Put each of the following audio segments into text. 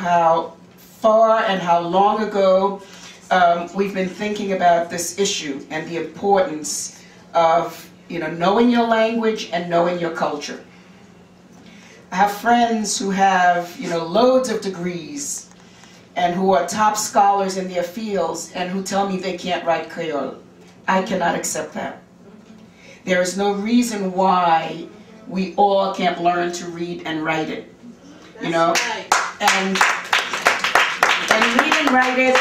how far and how long ago we've been thinking about this issue and the importance of, knowing your language and knowing your culture. I have friends who have, loads of degrees and who are top scholars in their fields and who tell me they can't write Creole. I cannot accept that. There is no reason why we all can't learn to read and write it. Right. And read and write it,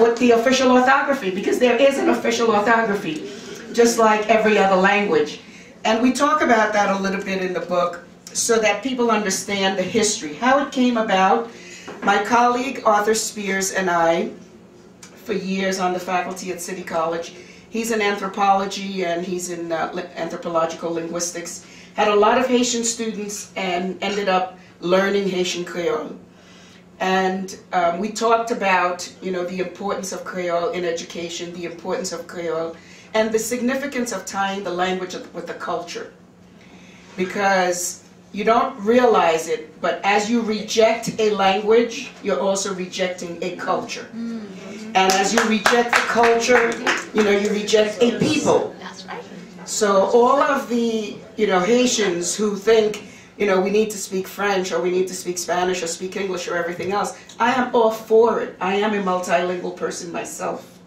with the official orthography, because there is an official orthography, just like every other language. And we talk about that a little bit in the book so that people understand the history, how it came about. My colleague Arthur Spears and I, for years on the faculty at City College, he's in anthropology and he's in anthropological linguistics, had a lot of Haitian students and ended up learning Haitian Creole. And we talked about, the importance of Creole in education, the importance of Creole, and the significance of tying the language with the culture. Because you don't realize it, but as you reject a language, you're also rejecting a culture. And as you reject the culture, you reject a people. That's right. So all of the, Haitians who think, we need to speak French or we need to speak Spanish or speak English or everything else, I am all for it. I am a multilingual person myself.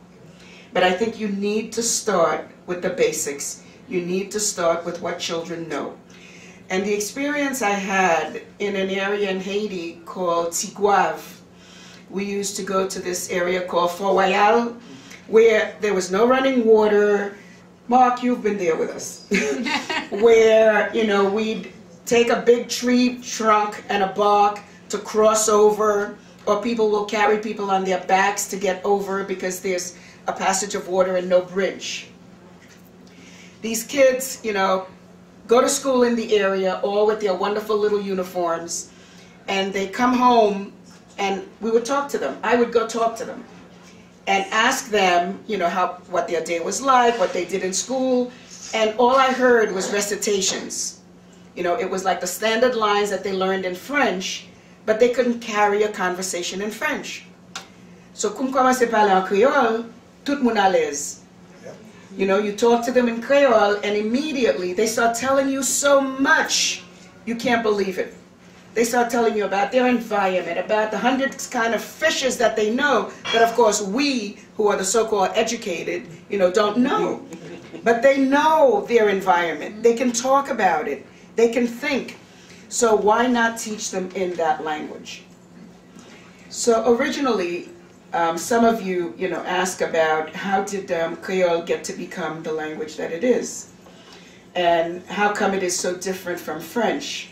But I think you need to start with the basics. You need to start with what children know. And the experience I had in an area in Haiti called Tigouave, we used to go to this area called Fort Royal, where there was no running water. Mark, you've been there with us. Where, we'd take a big tree trunk and a bark to cross over, or people will carry people on their backs to get over because there's a passage of water and no bridge. These kids, go to school in the area, all with their wonderful little uniforms, and they come home and we would talk to them. I would go talk to them and ask them, what their day was like, what they did in school, and all I heard was recitations. It was like the standard lines that they learned in French, but they couldn't carry a conversation in French. So, comme commencer parler en Creole, tout le monde à l'aise. You talk to them in Creole and immediately they start telling you so much, you can't believe it. They start telling you about their environment, about the hundreds kind of fishes that they know, that of course we, who are the so-called educated, don't know. But they know their environment. They can talk about it. They can think. So why not teach them in that language? So originally, some of you, ask about how did Creole get to become the language that it is? And how come it is so different from French?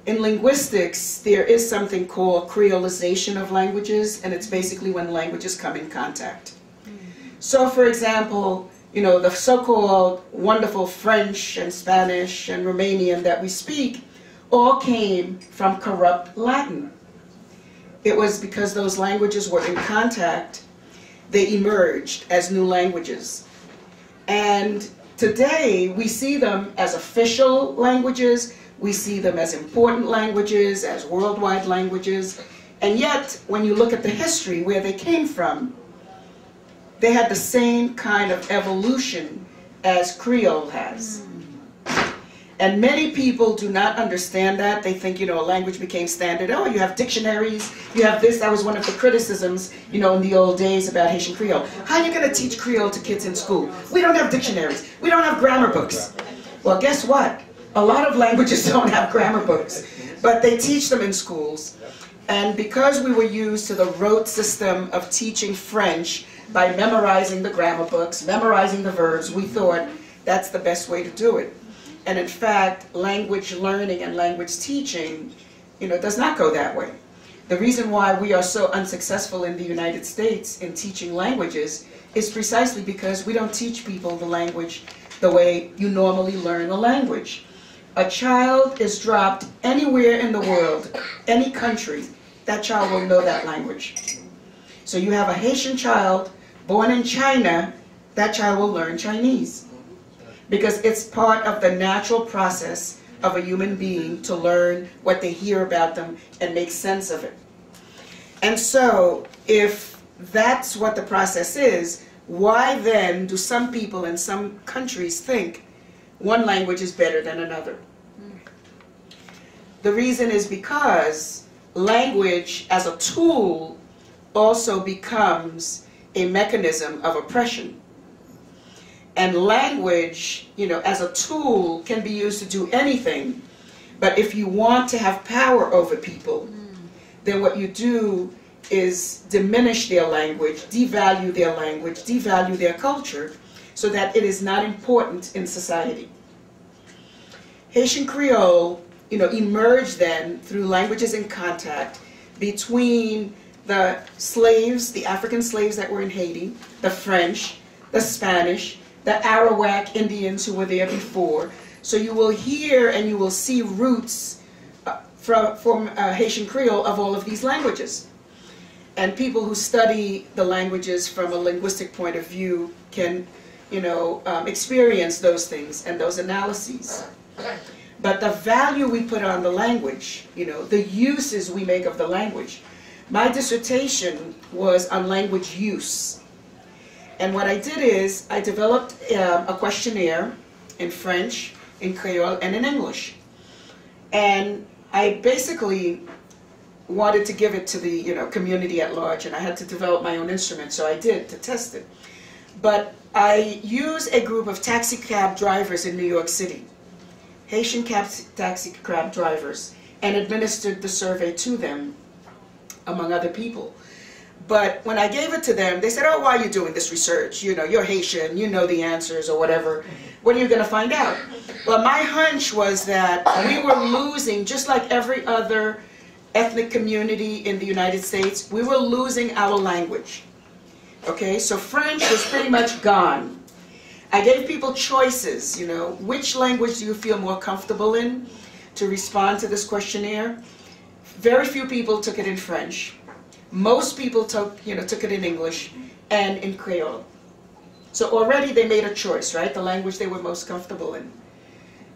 In linguistics, there is something called creolization of languages, and it's basically when languages come in contact. So for example, the so-called wonderful French and Spanish and Romanian that we speak all came from corrupt Latin. It was because those languages were in contact, they emerged as new languages. And today, we see them as official languages, we see them as important languages, as worldwide languages, and yet, when you look at the history, where they came from, they had the same kind of evolution as Creole has. And many people do not understand that. They think, a language became standard. Oh, you have dictionaries, you have this. That was one of the criticisms, in the old days about Haitian Creole. How are you going to teach Creole to kids in school? We don't have dictionaries. We don't have grammar books. Well, guess what? A lot of languages don't have grammar books, but they teach them in schools. And because we were used to the rote system of teaching French by memorizing the grammar books, memorizing the verbs, we thought that's the best way to do it. And in fact, language learning and language teaching, does not go that way. The reason why we are so unsuccessful in the United States in teaching languages is precisely because we don't teach people the language the way you normally learn a language. A child is dropped anywhere in the world, any country, that child will know that language. So you have a Haitian child born in China, that child will learn Chinese. Because it's part of the natural process of a human being to learn what they hear about them and make sense of it. And so, if that's what the process is, why then do some people in some countries think one language is better than another? The reason is because language as a tool also becomes a mechanism of oppression. And language, as a tool can be used to do anything, but if you want to have power over people, then what you do is diminish their language, devalue their culture, so that it is not important in society. Haitian Creole, emerged then through languages in contact between the slaves, the African slaves that were in Haiti, the French, the Spanish, the Arawak Indians who were there before. So you will hear and you will see roots from Haitian Creole of all of these languages. And people who study the languages from a linguistic point of view can, experience those things and those analyses. But the value we put on the language, the uses we make of the language. My dissertation was on language use. And what I did is I developed a questionnaire in French, in Creole, and in English. And I basically wanted to give it to the community at large, and I had to develop my own instrument, so I did to test it. But I used a group of taxi cab drivers in New York City, Haitian taxi cab drivers, and administered the survey to them, among other people. But when I gave it to them, they said, "Oh, why are you doing this research? You're Haitian, you know the answers or whatever. What are you going to find out?" Well, my hunch was that we were losing, just like every other ethnic community in the United States, we were losing our language. Okay, so French was pretty much gone. I gave people choices, which language do you feel more comfortable in to respond to this questionnaire? Very few people took it in French. Most people took it in English and in Creole. So already they made a choice, right? The language they were most comfortable in.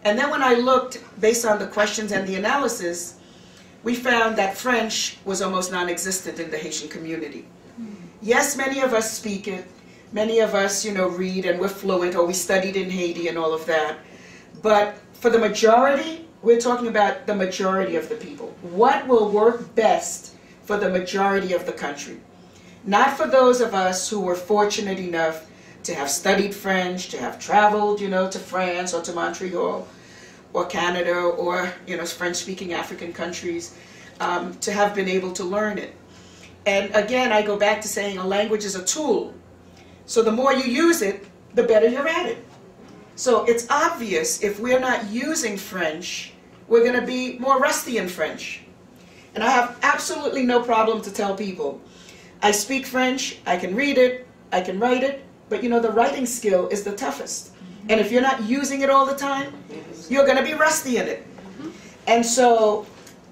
And then when I looked, based on the questions and the analysis, we found that French was almost non-existent in the Haitian community. Yes, many of us speak it. Many of us, read and we're fluent, or we studied in Haiti and all of that. But for the majority, we're talking about the majority of the people. What will work best for the majority of the country? Not for those of us who were fortunate enough to have studied French, to have traveled, to France or to Montreal or Canada or, French-speaking African countries, to have been able to learn it. And again, I go back to saying a language is a tool. So the more you use it, the better you're at it. So it's obvious if we're not using French, we're going to be more rusty in French. And I have absolutely no problem to tell people, I speak French, I can read it, I can write it, but the writing skill is the toughest. And if you're not using it all the time, you're going to be rusty in it. And so,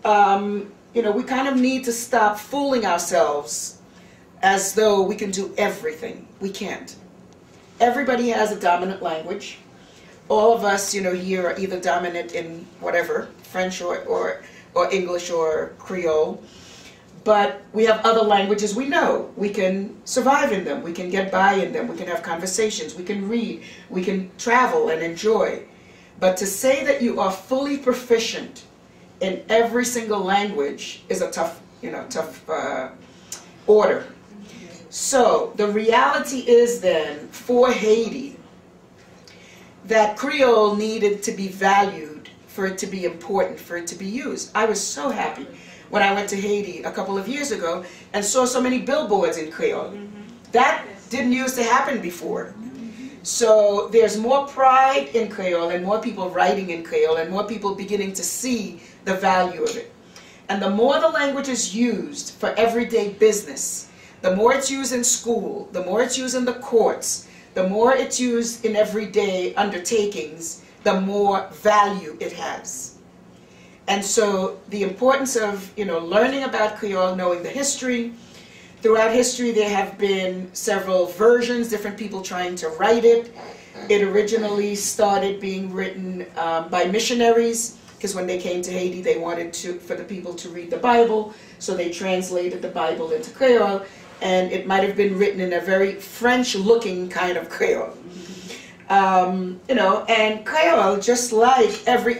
we kind of need to stop fooling ourselves as though we can do everything. We can't. Everybody has a dominant language. All of us, here are either dominant in whatever, French or English or Creole. But we have other languages we know. We can survive in them. We can get by in them. We can have conversations. We can read. We can travel and enjoy. But to say that you are fully proficient in every single language is a tough order. So the reality is then, for Haiti, that Creole needed to be valued for it to be important, for it to be used. I was so happy when I went to Haiti a couple of years ago and saw so many billboards in Creole. That didn't used to happen before. So there's more pride in Creole and more people writing in Creole and more people beginning to see the value of it. And the more the language is used for everyday business, the more it's used in school, the more it's used in the courts, the more it's used in everyday undertakings, the more value it has. And so the importance of, learning about Creole, knowing the history. Throughout history there have been several versions, different people trying to write it. It originally started being written by missionaries because when they came to Haiti, they wanted for the people to read the Bible, so they translated the Bible into Creole, and it might have been written in a very French-looking kind of Creole. You know, and Creole, just like every